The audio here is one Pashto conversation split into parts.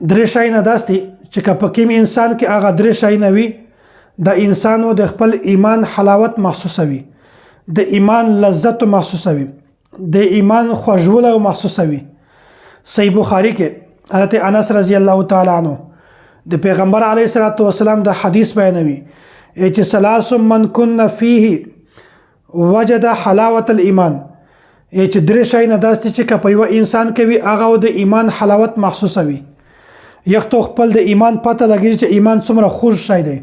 درې شی نه داس دي چې که په کوم انسان کې هغه درې شی نه وي د انسانو د خپل ایمان حلاوت محسوسوي، د ایمان لذت محسوسوي، د ایمان خوږوالی محسوسوي. صحیح بخاری کې حضرت انس رضی الله تعالی عنہ د پیغمبر علیه الصلاۃ والسلام د حدیث بیانوي چې ثلاث من كن فيه وجد حلاوت الايمان، چې درې شی نه داس دي چې که په یو انسان کې وي هغه د ایمان حلاوت محسوسوي. یو تو خپل د ایمان پته لګیږي چې ایمان څومره خوږ شی دی.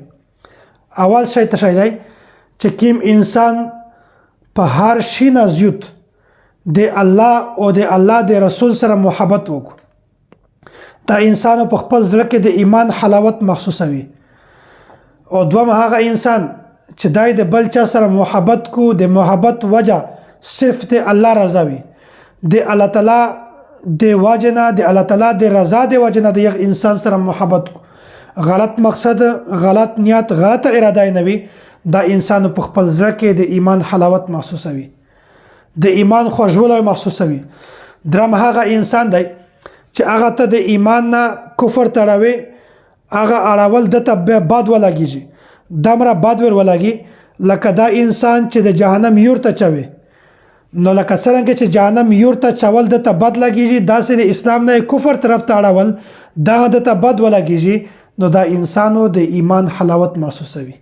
اول شی ته شی دی چې کیم انسان په هر شي نه زیات د الله او د الله د رسول سره محبت وکړو، دا انسان په خپل زړه کې د ایمان حلاوت محسوسوي. او دوم هغه انسان چې دای د بل چا سره محبت کو، د محبت وجه صرف د الله رضا وي، د الله تعالی د واجنه د الله تعالی د رضا د واجنه د یو انسان سره محبت کو. غلط مقصد، غلط نیت، غلط اراده نه وي، دا انسان په خپل زړه کې د ایمان حلاوت محسوسوي، د ایمان خوږوالی محسوسوي. درم هغه انسان دی چې هغه ته د ایمان نه کفر تراوي، هغه اړول دته باد ولګیږي، دمره باد ور ولګي لکه دا انسان چې د جهنم یور ته چوي. نو لکه څنګه چې جهنم یور ته چول دته بد لګیږي، داسې د اسلام نه کفر طرف ته اړول دا دته بد ولګیږي، نو دا انسانو د ایمان حلاوت محسوسوي.